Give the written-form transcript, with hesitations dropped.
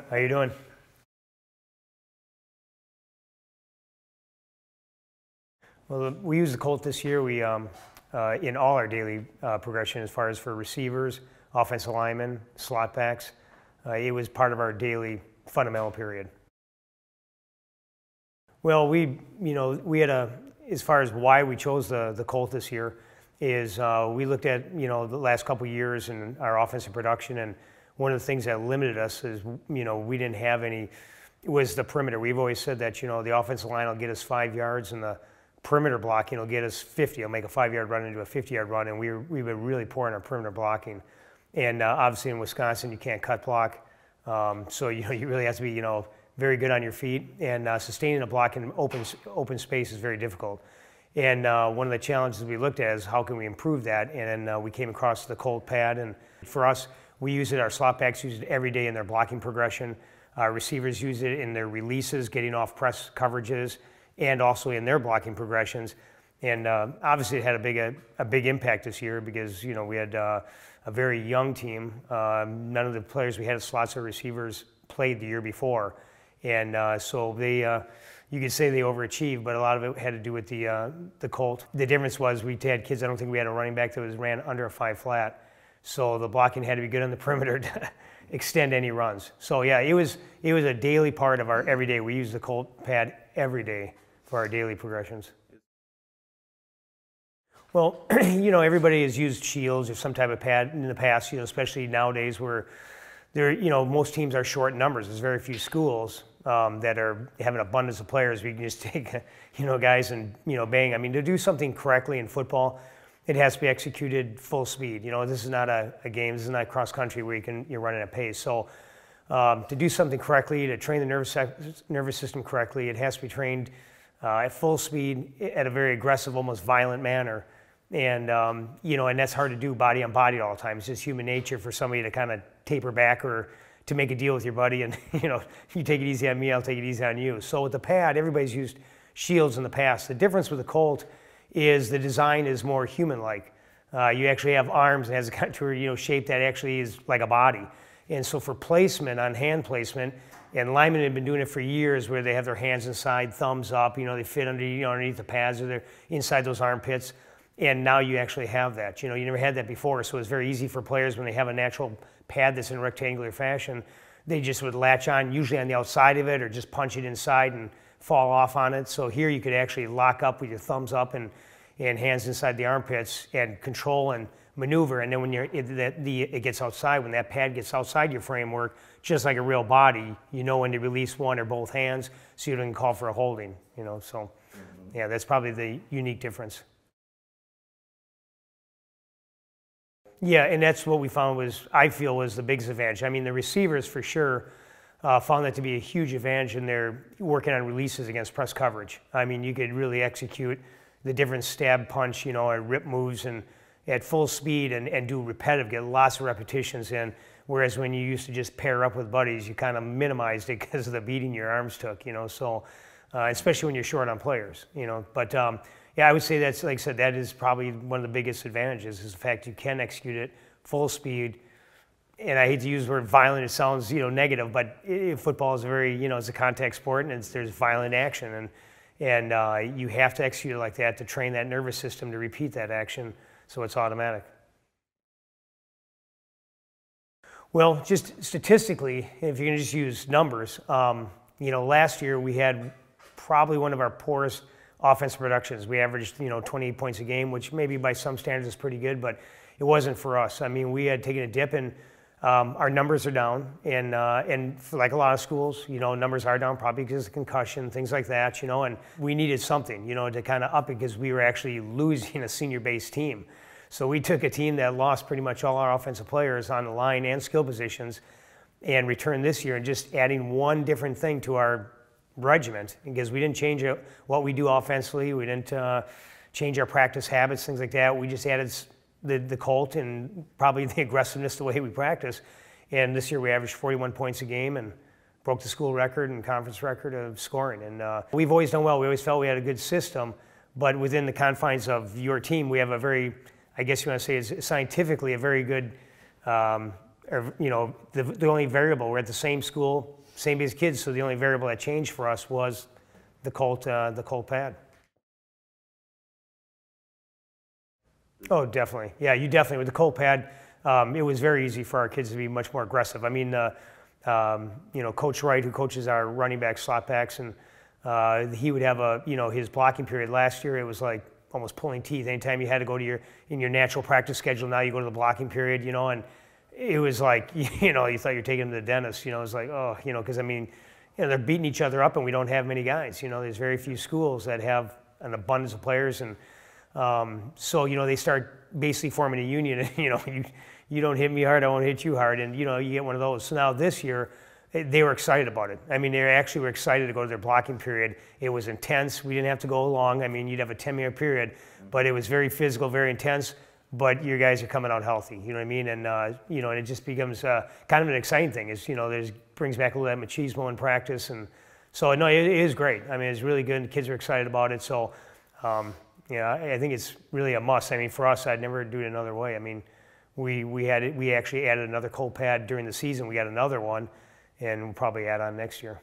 How you doing? Well, we used the Colt this year. We in all our daily progression, as far as for receivers, offensive linemen, slot backs, it was part of our daily fundamental period. Well, we had as far as why we chose the Colt this year, is we looked at the last couple of years and our offensive production, and one of the things that limited us is we didn't have any. It was the perimeter. We've always said that the offensive line will get us 5 yards, and the perimeter blocking will get us 50. It'll make a 5-yard run into a 50-yard run, and we've been really poor in our perimeter blocking. And obviously in Wisconsin you can't cut block, so you really have to be very good on your feet, and sustaining a block in open space is very difficult. And one of the challenges we looked at is how can we improve that, and we came across the Colt pad, and for us, we use it, our slot backs use it every day in their blocking progression. Our receivers use it in their releases, getting off press coverages, and also in their blocking progressions. And obviously it had a big impact this year because we had a very young team. None of the players we had as slots or receivers played the year before. And so you could say they overachieved, but a lot of it had to do with the Colt. The difference was we had kids, I don't think we had a running back that ran under a 5 flat. So the blocking had to be good on the perimeter to extend any runs. So yeah, it was a daily part of our everyday. We use the Colt pad every day for our daily progressions. Well, everybody has used shields or some type of pad in the past, especially nowadays where most teams are short in numbers. There's very few schools that have an abundance of players. We can just take, guys and, bang. I mean, to do something correctly in football, it has to be executed full speed. This is not a game. This is not cross country where you're running at pace. So to do something correctly, to train the nervous system correctly, it has to be trained at full speed, at a very aggressive, almost violent manner. And, and that's hard to do body on body all the time. It's just human nature for somebody to kind of taper back or to make a deal with your buddy and, you take it easy on me, I'll take it easy on you. So with the pad, everybody's used shields in the past. The difference with the Colt is the design is more human-like. You actually have arms and has a contour, shape that actually is like a body. And so for placement, on hand placement, and linemen have been doing it for years where they have their hands inside, thumbs up, they fit underneath the pads or they're inside those armpits. And now you actually have that. You never had that before, so it's very easy for players when they have a natural pad that's in a rectangular fashion. They just would latch on, usually on the outside of it, or just punch it inside and fall off on it. So here you could actually lock up with your thumbs up and hands inside the armpits and control and maneuver. And then when it gets outside, when that pad gets outside your framework, just like a real body, you know when to release one or both hands, so you don't call for a holding. So yeah, that's probably the unique difference. Yeah, and that's what we found I feel was the biggest advantage. I mean, the receivers for sure found that to be a huge advantage in their working on releases against press coverage. I mean, you could really execute the different stab punch, or rip moves and at full speed and do repetitive, get lots of repetitions in. Whereas when you used to just pair up with buddies, you kind of minimized it because of the beating your arms took, so especially when you're short on players, But yeah, I would say that's, like I said, that is probably one of the biggest advantages is the fact you can execute it full speed. And I hate to use the word violent, it sounds, negative, but football is it's a contact sport and there's violent action. And you have to execute it like that to train that nervous system to repeat that action so it's automatic. Well, just statistically, if you're going to just use numbers, last year we had probably one of our poorest offensive productions. We averaged, 28 points a game, which maybe by some standards is pretty good, but it wasn't for us. I mean, we had taken a dip and our numbers are down, and for like a lot of schools, numbers are down probably because of concussion, things like that, and we needed something, to kind of up it because we were actually losing a senior-based team. So we took a team that lost pretty much all our offensive players on the line and skill positions and returned this year and just adding one different thing to our regiment, because we didn't change what we do offensively. We didn't change our practice habits, things like that. We just added the Colt and probably the aggressiveness the way we practice. And this year we averaged 41 points a game and broke the school record and conference record of scoring. And we've always done well. We always felt we had a good system, but within the confines of your team, we have a very, I guess you want to say, is scientifically a very good the only variable, we're at the same school, same as kids, so the only variable that changed for us was the Colt pad. Oh, definitely. Yeah, you definitely, with the Colt pad, it was very easy for our kids to be much more aggressive. I mean, Coach Wright, who coaches our running back, slot backs, and he would have his blocking period last year, it was like almost pulling teeth. Anytime you had to go to in your natural practice schedule, now you go to the blocking period, and it was like, you thought you're taking them to the dentist, it was like, oh, because I mean, they're beating each other up and we don't have many guys, there's very few schools that have an abundance of players, and so, they start basically forming a union, and, you don't hit me hard, I won't hit you hard, and, you get one of those. So now this year, they were excited about it. I mean, they actually were excited to go to their blocking period. It was intense. We didn't have to go long. I mean, you'd have a 10-minute period, but it was very physical, very intense, but your guys are coming out healthy, you know what I mean? And, and it just becomes kind of an exciting thing. There's brings back a little of that machismo in practice, and so, no, it is great. I mean, it's really good, and the kids are excited about it, so, I think it's really a must. I mean, for us, I'd never do it another way. I mean, we actually added another Colt pad during the season. We got another one, and we'll probably add on next year.